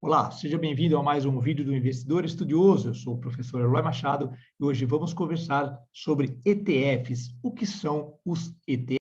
Olá, seja bem-vindo a mais um vídeo do Investidor Estudioso. Eu sou o professor Eloy Machado e hoje vamos conversar sobre ETFs. O que são os ETFs?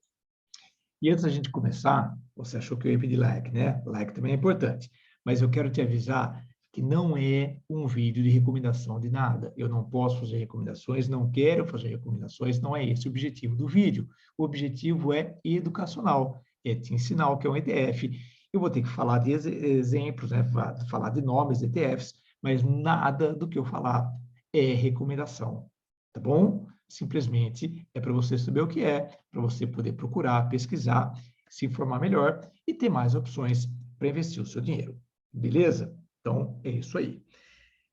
E antes da gente começar, você achou que eu ia pedir like, né? Like também é importante. Mas eu quero te avisar que não é um vídeo de recomendação de nada. Eu não posso fazer recomendações, não quero fazer recomendações, não é esse o objetivo do vídeo. O objetivo é educacional, é te ensinar o que é um ETF. Eu vou ter que falar de exemplos, né? Falar de nomes de ETFs, mas nada do que eu falar é recomendação, tá bom? Simplesmente é para você saber o que é, para você poder procurar, pesquisar, se informar melhor e ter mais opções para investir o seu dinheiro. Beleza? Então, é isso aí.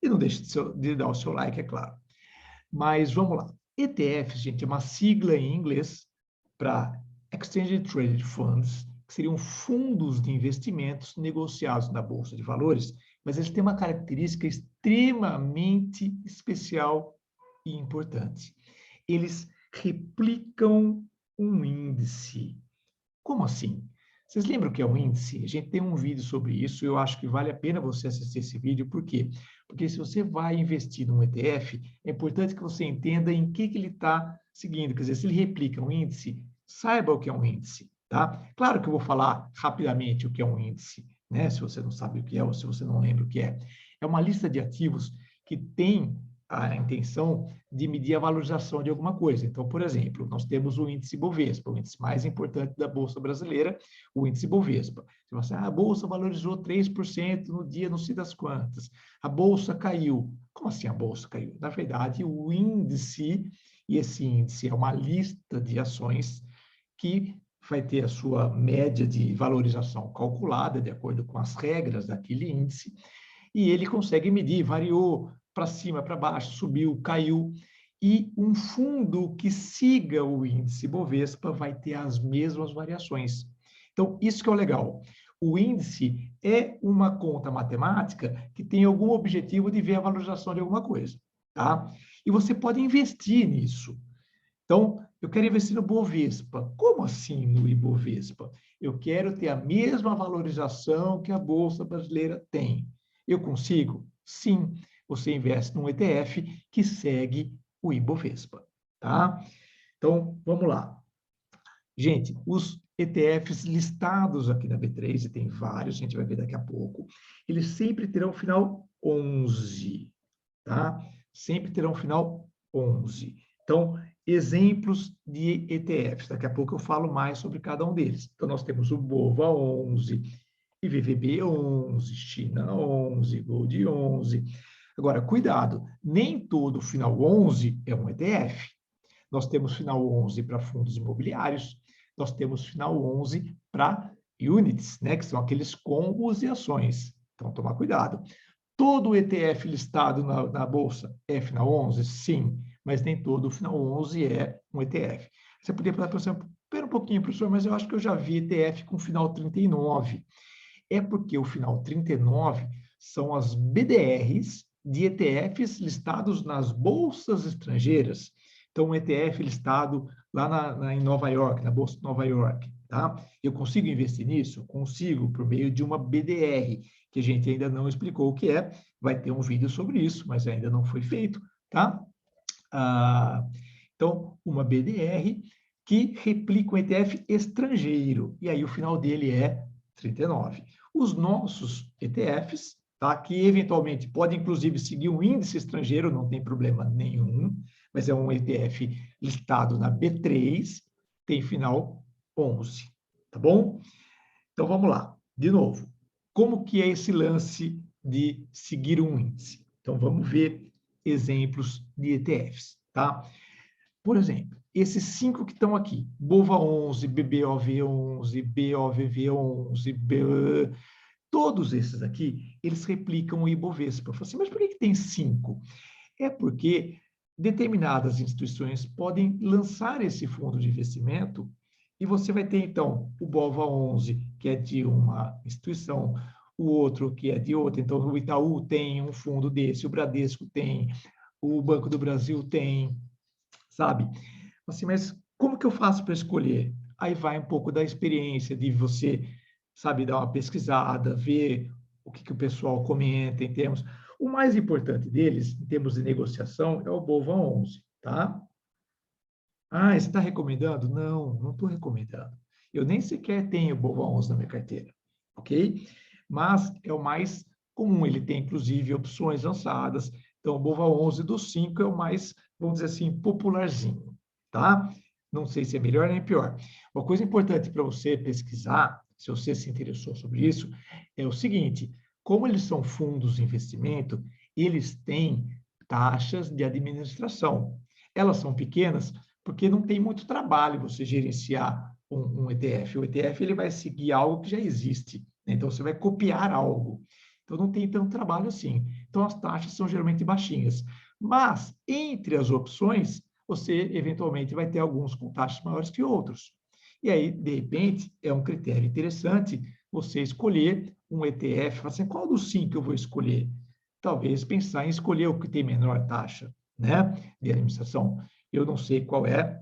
E não deixe de dar o seu like, é claro. Mas vamos lá. ETF, gente, é uma sigla em inglês para Exchange Traded Funds, que seriam fundos de investimentos negociados na Bolsa de Valores, mas eles têm uma característica extremamente especial e importante. Eles replicam um índice. Como assim? Vocês lembram o que é um índice? A gente tem um vídeo sobre isso, eu acho que vale a pena você assistir esse vídeo, por quê? Porque se você vai investir num ETF, é importante que você entenda em que ele está seguindo, quer dizer, se ele replica um índice, saiba o que é um índice, tá? Claro que eu vou falar rapidamente o que é um índice, né? Se você não sabe o que é ou se você não lembra o que é. É uma lista de ativos que tem a intenção de medir a valorização de alguma coisa. Então, por exemplo, nós temos o índice Bovespa, o índice mais importante da Bolsa Brasileira, o índice Bovespa. Você fala assim, a Bolsa valorizou 3% no dia não sei das quantas. A Bolsa caiu. Como assim a Bolsa caiu? Na verdade, o índice, e esse índice é uma lista de ações que vai ter a sua média de valorização calculada de acordo com as regras daquele índice, e ele consegue medir, variou para cima, para baixo, subiu, caiu, e um fundo que siga o índice Bovespa vai ter as mesmas variações. Então, isso que é o legal. O índice é uma conta matemática que tem algum objetivo de ver a valorização de alguma coisa, tá? E você pode investir nisso. Então, eu quero investir no Bovespa. Como assim no Ibovespa? Eu quero ter a mesma valorização que a Bolsa Brasileira tem. Eu consigo? Sim. Você investe num ETF que segue o Ibovespa, tá? Então, vamos lá. Gente, os ETFs listados aqui na B3, e tem vários, a gente vai ver daqui a pouco, eles sempre terão final 11, tá? Sempre terão final 11. Então, exemplos de ETFs. Daqui a pouco eu falo mais sobre cada um deles. Então, nós temos o BOVA11, IVVB11, China11, Gold11. Agora, cuidado, nem todo final 11 é um ETF. Nós temos final 11 para fundos imobiliários, nós temos final 11 para units, né, que são aqueles combos e ações. Então, tomar cuidado. Todo ETF listado na Bolsa é final 11? Sim, mas nem todo o final 11 é um ETF. Você poderia falar para você, espera um pouquinho, professor, mas eu acho que eu já vi ETF com final 39. É porque o final 39 são as BDRs de ETFs listados nas bolsas estrangeiras. Então, um ETF listado lá em Nova York, na Bolsa de Nova York, tá? Eu consigo investir nisso? Consigo, por meio de uma BDR, que a gente ainda não explicou o que é. Vai ter um vídeo sobre isso, mas ainda não foi feito, tá? Então, uma BDR que replica um ETF estrangeiro. E aí o final dele é 39. Os nossos ETFs, tá? Que eventualmente pode inclusive seguir um índice estrangeiro, não tem problema nenhum, mas é um ETF listado na B3, tem final 11, tá bom? Então vamos lá, de novo. Como que é esse lance de seguir um índice? Então vamos ver exemplos de ETFs, tá? Por exemplo, esses 5 que estão aqui, BOVA11, BBOV11, BOVV11, todos esses aqui, eles replicam o Ibovespa. Eu falo assim, mas por que tem 5? É porque determinadas instituições podem lançar esse fundo de investimento e você vai ter, então, o BOVA11, que é de uma instituição, o outro que é de outra. Então, o Itaú tem um fundo desse, o Bradesco tem, o Banco do Brasil tem, sabe? Assim, mas como que eu faço para escolher? Aí vai um pouco da experiência de você, sabe, dar uma pesquisada, ver o que o pessoal comenta em termos... O mais importante deles, em termos de negociação, é o BOVA11, tá? Ah, você está recomendando? Não, não estou recomendando. Eu nem sequer tenho BOVA11 na minha carteira, ok? Mas é o mais comum, ele tem, inclusive, opções lançadas. Então, o BOVA11 dos 5 é o mais, vamos dizer assim, popularzinho, tá? Não sei se é melhor nem pior. Uma coisa importante para você pesquisar, se você se interessou sobre isso, é o seguinte: como eles são fundos de investimento, eles têm taxas de administração. Elas são pequenas porque não tem muito trabalho você gerenciar um ETF. O ETF ele vai seguir algo que já existe, né? Então você vai copiar algo. Então não tem tanto trabalho assim. Então as taxas são geralmente baixinhas. Mas entre as opções, você eventualmente vai ter alguns com taxas maiores que outros. E aí, de repente, é um critério interessante você escolher um ETF, falar assim, qual dos 5 eu vou escolher? Talvez pensar em escolher o que tem menor taxa, né, de administração. Eu não sei qual é,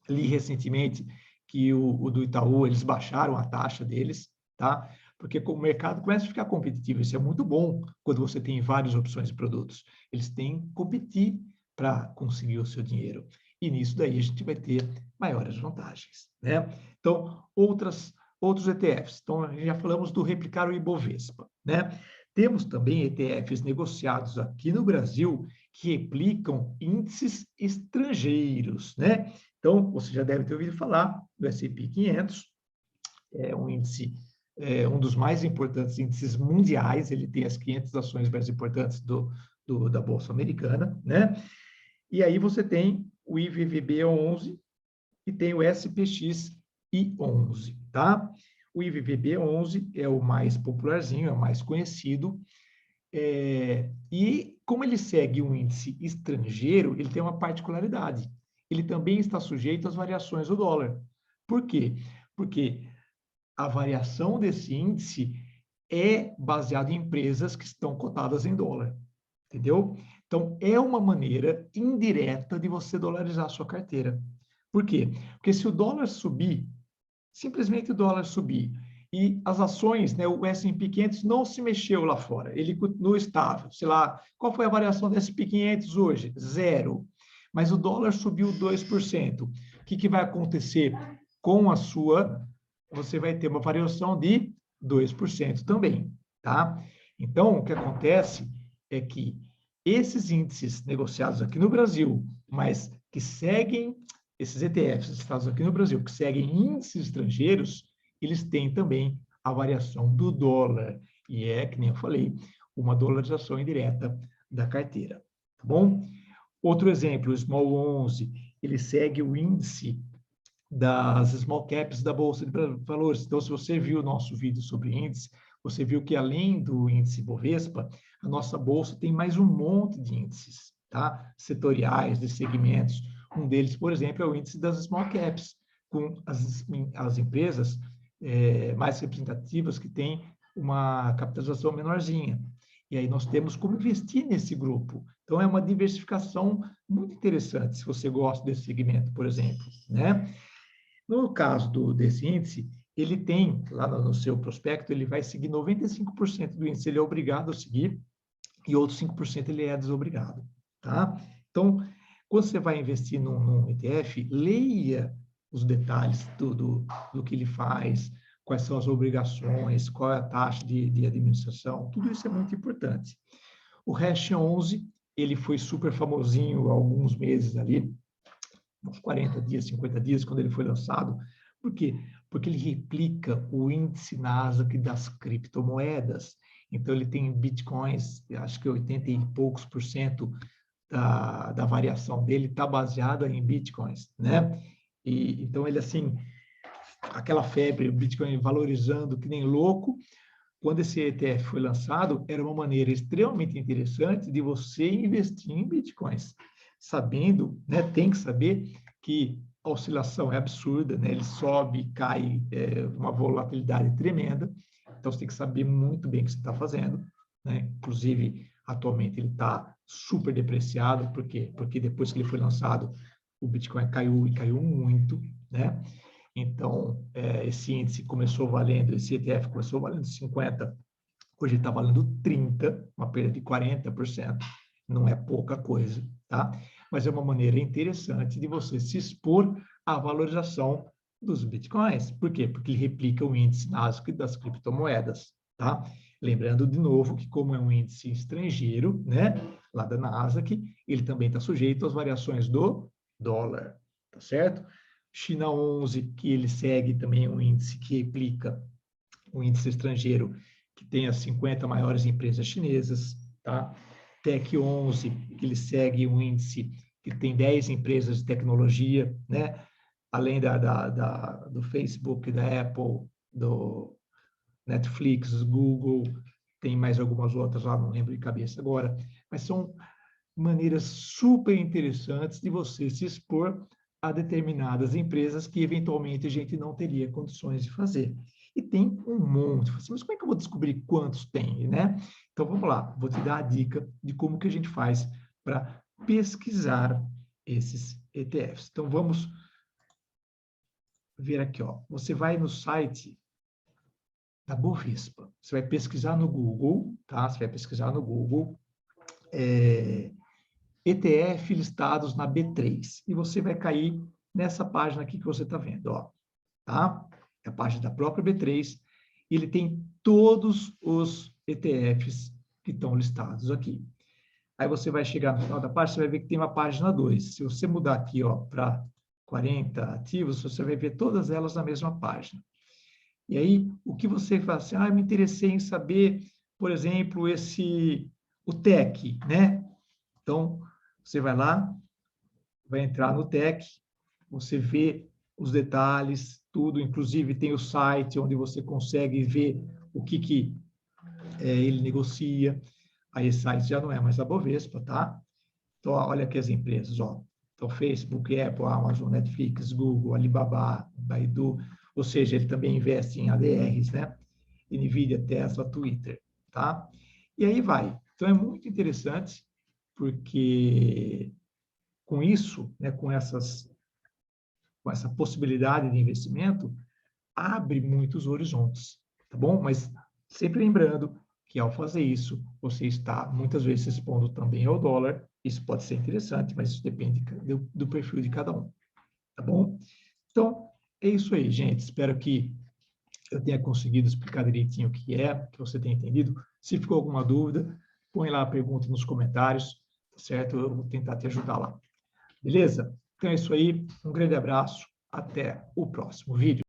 li recentemente que o do Itaú, eles baixaram a taxa deles, tá? Porque o mercado começa a ficar competitivo, isso é muito bom quando você tem várias opções de produtos. Eles têm que competir para conseguir o seu dinheiro. E nisso daí a gente vai ter maiores vantagens, né? Então, outros ETFs. Então, já falamos do replicar o Ibovespa, né? Temos também ETFs negociados aqui no Brasil que replicam índices estrangeiros, né? Então, você já deve ter ouvido falar do S&P 500, é um índice, um dos mais importantes índices mundiais, ele tem as 500 ações mais importantes da Bolsa Americana, né? E aí você tem o IVVB11 e tem o SPX-I11, tá? O IVVB11 é o mais popularzinho, é o mais conhecido, e como ele segue um índice estrangeiro, ele tem uma particularidade. Ele também está sujeito às variações do dólar. Por quê? Porque a variação desse índice é baseada em empresas que estão cotadas em dólar, entendeu? Então, é uma maneira indireta de você dolarizar a sua carteira. Por quê? Porque se o dólar subir, simplesmente o dólar subir, e as ações, né, o S&P 500 não se mexeu lá fora, ele continua estável. Sei lá, qual foi a variação do S&P 500 hoje? Zero. Mas o dólar subiu 2%. O que vai acontecer com a sua? Você vai ter uma variação de 2% também, tá? Então, o que acontece é que esses índices negociados aqui no Brasil, mas que seguem esses ETFs listados aqui no Brasil, que seguem índices estrangeiros, eles têm também a variação do dólar. E é, que nem eu falei, uma dolarização indireta da carteira. Tá bom? Outro exemplo, o Small 11, ele segue o índice das small caps da Bolsa de Valores. Então, se você viu o nosso vídeo sobre índice, você viu que além do índice Bovespa, a nossa bolsa tem mais um monte de índices, tá? Setoriais, de segmentos. Um deles, por exemplo, é o índice das small caps, com as empresas mais representativas que têm uma capitalização menorzinha. E aí nós temos como investir nesse grupo. Então, é uma diversificação muito interessante, se você gosta desse segmento, por exemplo, né? No caso desse índice, ele tem, lá no seu prospecto, ele vai seguir 95% do índice, ele é obrigado a seguir, e outros 5% ele é desobrigado, tá? Então, quando você vai investir num ETF, leia os detalhes do que ele faz, quais são as obrigações, qual é a taxa de administração, tudo isso é muito importante. O Hash 11, ele foi super famosinho há alguns meses ali, uns 40 dias, 50 dias, quando ele foi lançado. Por quê? Porque ele replica o índice Nasdaq das criptomoedas. Então, ele tem bitcoins, acho que 80 e poucos por cento da variação dele está baseada em bitcoins, né? E, então, ele, assim, aquela febre, o Bitcoin valorizando que nem louco, quando esse ETF foi lançado, era uma maneira extremamente interessante de você investir em bitcoins, sabendo, né, tem que saber que a oscilação é absurda, né, ele sobe, cai, uma volatilidade tremenda, então você tem que saber muito bem o que você está fazendo, né, inclusive, atualmente ele está super depreciado, por quê? Porque depois que ele foi lançado, o Bitcoin caiu e caiu muito, né? Então, esse índice começou valendo, esse ETF começou valendo 50 Hoje ele está valendo 30, uma perda de 40%. Não é pouca coisa, tá? Mas é uma maneira interessante de você se expor à valorização dos bitcoins. Por quê? Porque ele replica o índice Nasdaq das criptomoedas, tá? Lembrando de novo que como é um índice estrangeiro, né, lá da Nasdaq, ele também está sujeito às variações do dólar, tá certo? China 11, que ele segue também um índice que replica um índice estrangeiro que tem as 50 maiores empresas chinesas, tá? Tech 11, que ele segue um índice que tem 10 empresas de tecnologia, né? Além do Facebook, da Apple, do Netflix, Google, tem mais algumas outras lá, não lembro de cabeça agora, mas são maneiras super interessantes de você se expor a determinadas empresas que eventualmente a gente não teria condições de fazer. E tem um monte. Mas como é que eu vou descobrir quantos tem, né? Então vamos lá, vou te dar a dica de como que a gente faz para pesquisar esses ETFs. Então vamos ver aqui, ó. Você vai no site da Bovespa. Você vai pesquisar no Google, tá? Você vai pesquisar no Google ETF listados na B3. E você vai cair nessa página aqui que você está vendo, ó, tá? É a página da própria B3. Ele tem todos os ETFs que estão listados aqui. Aí você vai chegar no final da página, você vai ver que tem uma página 2. Se você mudar aqui, ó, para 40 ativos, você vai ver todas elas na mesma página. E aí, o que você faz assim, eu me interessei em saber, por exemplo, o TEC, né? Então, você vai lá, vai entrar no TEC, você vê os detalhes, tudo, inclusive tem o site onde você consegue ver o que ele negocia. Aí esse site já não é mais a Bovespa, tá? Então, olha aqui as empresas, ó. Então, Facebook, Apple, Amazon, Netflix, Google, Alibaba, Baidu, ou seja, ele também investe em ADRs, né? Nvidia, Tesla, Twitter, tá? E aí vai. Então, é muito interessante, porque com isso, né, com essa possibilidade de investimento, abre muitos horizontes, tá bom? Mas sempre lembrando que ao fazer isso, você está muitas vezes se expondo também ao dólar. Isso pode ser interessante, mas isso depende do perfil de cada um, tá bom? Então, é isso aí, gente. Espero que eu tenha conseguido explicar direitinho o que é, que você tenha entendido. Se ficou alguma dúvida, põe lá a pergunta nos comentários, tá certo? Eu vou tentar te ajudar lá. Beleza? Então é isso aí. Um grande abraço. Até o próximo vídeo.